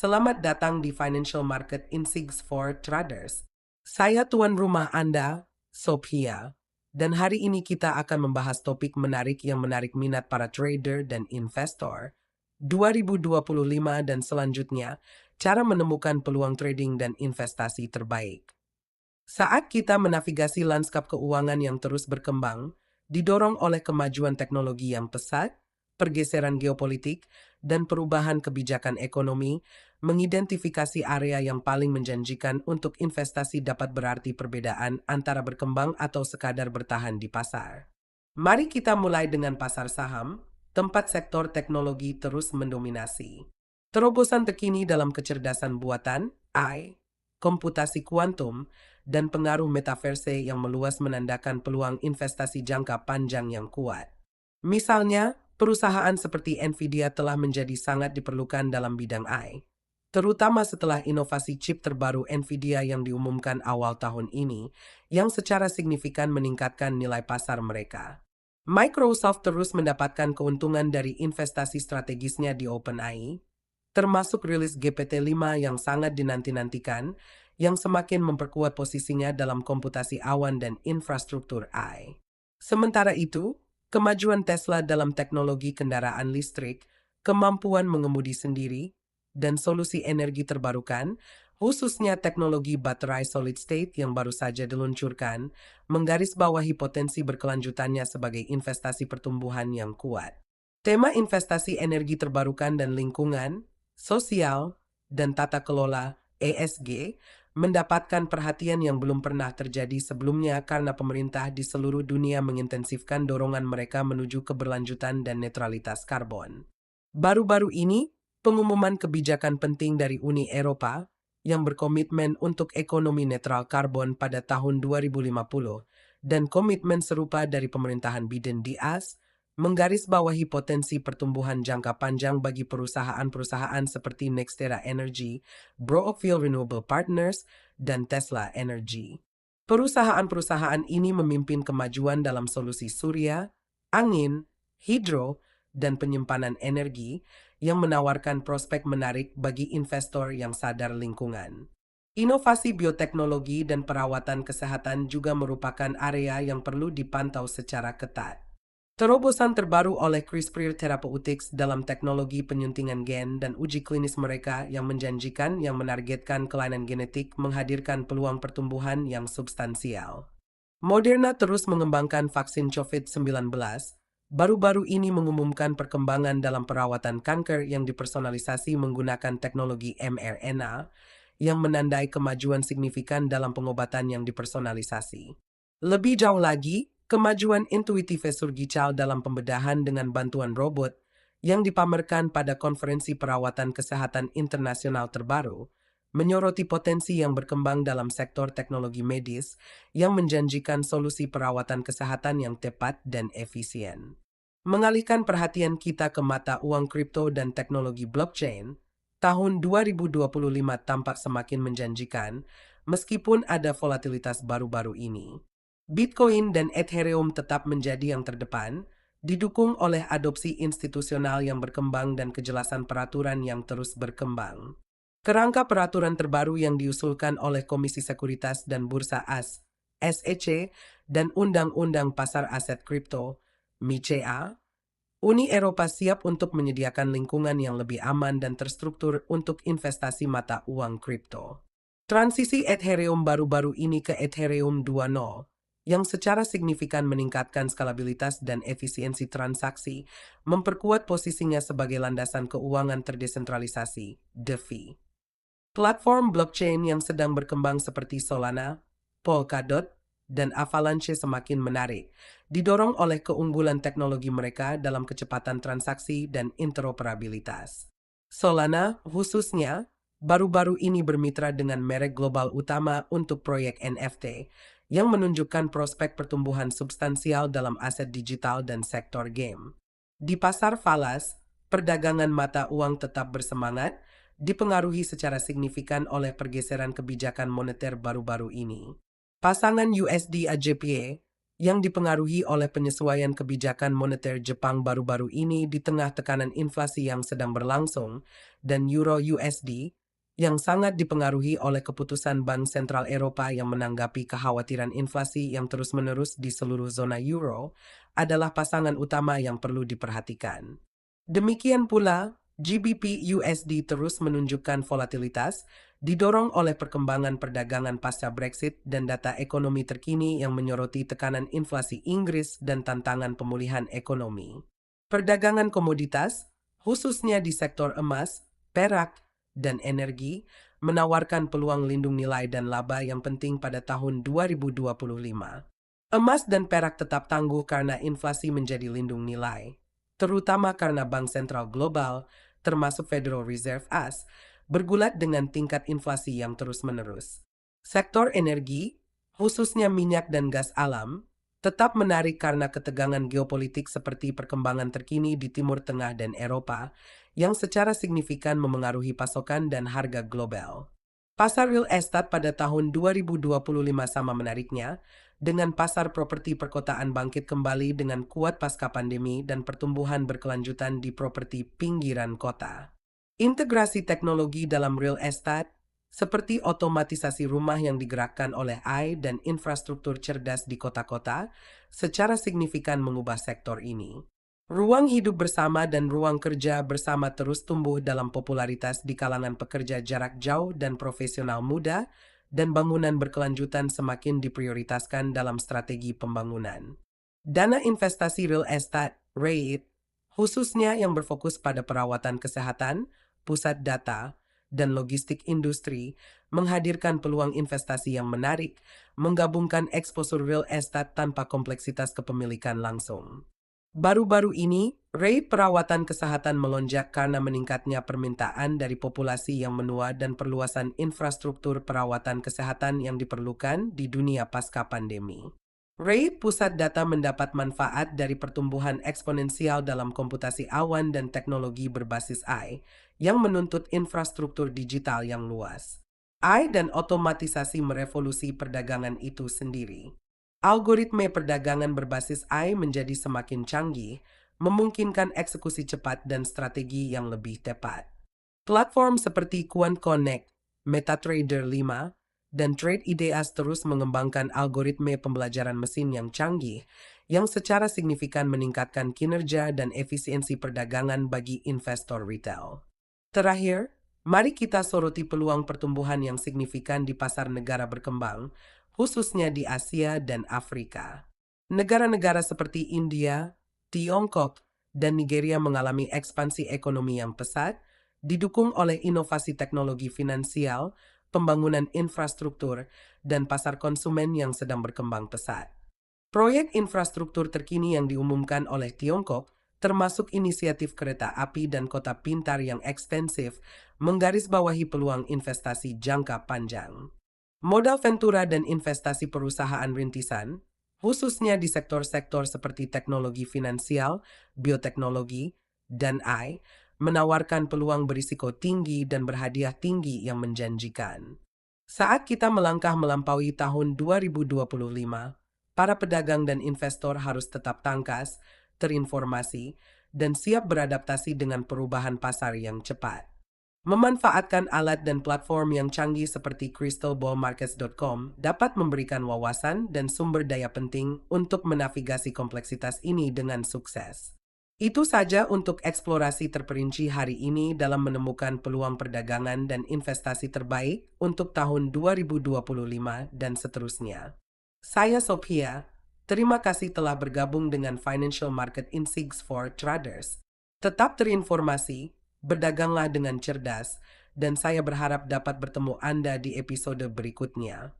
Selamat datang di Financial Market Insights for Traders. Saya tuan rumah Anda, Sophia, dan hari ini kita akan membahas topik menarik yang menarik minat para trader dan investor. 2025 dan selanjutnya, cara menemukan peluang trading dan investasi terbaik. Saat kita menavigasi lanskap keuangan yang terus berkembang, didorong oleh kemajuan teknologi yang pesat, pergeseran geopolitik, dan perubahan kebijakan ekonomi, mengidentifikasi area yang paling menjanjikan untuk investasi dapat berarti perbedaan antara berkembang atau sekadar bertahan di pasar. Mari kita mulai dengan pasar saham, tempat sektor teknologi terus mendominasi. Terobosan terkini dalam kecerdasan buatan, AI, komputasi kuantum, dan pengaruh metaverse yang meluas menandakan peluang investasi jangka panjang yang kuat. Misalnya, perusahaan seperti Nvidia telah menjadi sangat diperlukan dalam bidang AI, terutama setelah inovasi chip terbaru Nvidia yang diumumkan awal tahun ini, yang secara signifikan meningkatkan nilai pasar mereka. Microsoft terus mendapatkan keuntungan dari investasi strategisnya di OpenAI, termasuk rilis GPT-5 yang sangat dinanti-nantikan, yang semakin memperkuat posisinya dalam komputasi awan dan infrastruktur AI. Sementara itu, kemajuan Tesla dalam teknologi kendaraan listrik, kemampuan mengemudi sendiri, dan solusi energi terbarukan, khususnya teknologi baterai solid state yang baru saja diluncurkan, menggarisbawahi potensi berkelanjutannya sebagai investasi pertumbuhan yang kuat. Tema investasi energi terbarukan dan lingkungan, sosial, dan tata kelola (ESG) mendapatkan perhatian yang belum pernah terjadi sebelumnya karena pemerintah di seluruh dunia mengintensifkan dorongan mereka menuju keberlanjutan dan netralitas karbon. Baru-baru ini, pengumuman kebijakan penting dari Uni Eropa yang berkomitmen untuk ekonomi netral karbon pada tahun 2050 dan komitmen serupa dari pemerintahan Biden di AS menggarisbawahi potensi pertumbuhan jangka panjang bagi perusahaan-perusahaan seperti NextEra Energy, Brookfield Renewable Partners, dan Tesla Energy. Perusahaan-perusahaan ini memimpin kemajuan dalam solusi surya, angin, hidro, dan penyimpanan energi yang menawarkan prospek menarik bagi investor yang sadar lingkungan. Inovasi bioteknologi dan perawatan kesehatan juga merupakan area yang perlu dipantau secara ketat. Terobosan terbaru oleh CRISPR Therapeutics dalam teknologi penyuntingan gen dan uji klinis mereka yang menjanjikan yang menargetkan kelainan genetik menghadirkan peluang pertumbuhan yang substansial. Moderna terus mengembangkan vaksin COVID-19, baru-baru ini mengumumkan perkembangan dalam perawatan kanker yang dipersonalisasi menggunakan teknologi mRNA yang menandai kemajuan signifikan dalam pengobatan yang dipersonalisasi. Lebih jauh lagi, kemajuan intuitif surgical dalam pembedahan dengan bantuan robot yang dipamerkan pada konferensi perawatan kesehatan internasional terbaru menyoroti potensi yang berkembang dalam sektor teknologi medis yang menjanjikan solusi perawatan kesehatan yang tepat dan efisien. Mengalihkan perhatian kita ke mata uang kripto dan teknologi blockchain, tahun 2025 tampak semakin menjanjikan meskipun ada volatilitas baru-baru ini. Bitcoin dan Ethereum tetap menjadi yang terdepan, didukung oleh adopsi institusional yang berkembang dan kejelasan peraturan yang terus berkembang. Kerangka peraturan terbaru yang diusulkan oleh Komisi Sekuritas dan Bursa AS, SEC, dan Undang-Undang Pasar Aset Kripto, MICA, Uni Eropa siap untuk menyediakan lingkungan yang lebih aman dan terstruktur untuk investasi mata uang kripto. Transisi Ethereum baru-baru ini ke Ethereum 2.0, yang secara signifikan meningkatkan skalabilitas dan efisiensi transaksi, memperkuat posisinya sebagai landasan keuangan terdesentralisasi, DeFi. Platform blockchain yang sedang berkembang seperti Solana, Polkadot, dan Avalanche semakin menarik, didorong oleh keunggulan teknologi mereka dalam kecepatan transaksi dan interoperabilitas. Solana, khususnya, baru-baru ini bermitra dengan merek global utama untuk proyek NFT, yang menunjukkan prospek pertumbuhan substansial dalam aset digital dan sektor game. Di pasar falas, perdagangan mata uang tetap bersemangat, dipengaruhi secara signifikan oleh pergeseran kebijakan moneter baru-baru ini. Pasangan USD-AJPY, yang dipengaruhi oleh penyesuaian kebijakan moneter Jepang baru-baru ini di tengah tekanan inflasi yang sedang berlangsung, dan Euro USD, yang sangat dipengaruhi oleh keputusan Bank Sentral Eropa yang menanggapi kekhawatiran inflasi yang terus-menerus di seluruh zona euro, adalah pasangan utama yang perlu diperhatikan. Demikian pula, GBP USD terus menunjukkan volatilitas, didorong oleh perkembangan perdagangan pasca Brexit dan data ekonomi terkini yang menyoroti tekanan inflasi Inggris dan tantangan pemulihan ekonomi. Perdagangan komoditas, khususnya di sektor emas, perak, dan energi, menawarkan peluang lindung nilai dan laba yang penting pada tahun 2025. Emas dan perak tetap tangguh karena inflasi menjadi lindung nilai, terutama karena Bank Sentral Global, termasuk Federal Reserve AS, bergulat dengan tingkat inflasi yang terus-menerus. Sektor energi, khususnya minyak dan gas alam, tetap menarik karena ketegangan geopolitik seperti perkembangan terkini di Timur Tengah dan Eropa, yang secara signifikan memengaruhi pasokan dan harga global. Pasar real estate pada tahun 2025 sama menariknya, dengan pasar properti perkotaan bangkit kembali dengan kuat pasca pandemi dan pertumbuhan berkelanjutan di properti pinggiran kota. Integrasi teknologi dalam real estate, seperti otomatisasi rumah yang digerakkan oleh AI dan infrastruktur cerdas di kota-kota, secara signifikan mengubah sektor ini. Ruang hidup bersama dan ruang kerja bersama terus tumbuh dalam popularitas di kalangan pekerja jarak jauh dan profesional muda, dan bangunan berkelanjutan semakin diprioritaskan dalam strategi pembangunan. Dana investasi real estate, REIT, khususnya yang berfokus pada perawatan kesehatan, pusat data, dan logistik industri, menghadirkan peluang investasi yang menarik, menggabungkan eksposur real estate tanpa kompleksitas kepemilikan langsung. Baru-baru ini, rate perawatan kesehatan melonjak karena meningkatnya permintaan dari populasi yang menua dan perluasan infrastruktur perawatan kesehatan yang diperlukan di dunia pasca pandemi. Rate pusat data mendapat manfaat dari pertumbuhan eksponensial dalam komputasi awan dan teknologi berbasis AI yang menuntut infrastruktur digital yang luas. AI dan otomatisasi merevolusi perdagangan itu sendiri. Algoritma perdagangan berbasis AI menjadi semakin canggih, memungkinkan eksekusi cepat dan strategi yang lebih tepat. Platform seperti Quant Connect, MetaTrader 5, dan Trade Ideas terus mengembangkan algoritma pembelajaran mesin yang canggih, yang secara signifikan meningkatkan kinerja dan efisiensi perdagangan bagi investor retail. Terakhir, mari kita soroti peluang pertumbuhan yang signifikan di pasar negara berkembang, khususnya di Asia dan Afrika. Negara-negara seperti India, Tiongkok, dan Nigeria mengalami ekspansi ekonomi yang pesat, didukung oleh inovasi teknologi finansial, pembangunan infrastruktur, dan pasar konsumen yang sedang berkembang pesat. Proyek infrastruktur terkini yang diumumkan oleh Tiongkok, termasuk inisiatif kereta api dan kota pintar yang ekstensif, menggarisbawahi peluang investasi jangka panjang. Modal ventura dan investasi perusahaan rintisan, khususnya di sektor-sektor seperti teknologi finansial, bioteknologi, dan AI, menawarkan peluang berisiko tinggi dan berhadiah tinggi yang menjanjikan. Saat kita melangkah melampaui tahun 2025, para pedagang dan investor harus tetap tangkas, terinformasi, dan siap beradaptasi dengan perubahan pasar yang cepat. Memanfaatkan alat dan platform yang canggih seperti crystalballmarkets.com dapat memberikan wawasan dan sumber daya penting untuk menavigasi kompleksitas ini dengan sukses. Itu saja untuk eksplorasi terperinci hari ini dalam menemukan peluang perdagangan dan investasi terbaik untuk tahun 2025 dan seterusnya. Saya Sophia, terima kasih telah bergabung dengan Financial Market Insights for Traders. Tetap terinformasi, berdaganglah dengan cerdas, dan saya berharap dapat bertemu Anda di episode berikutnya.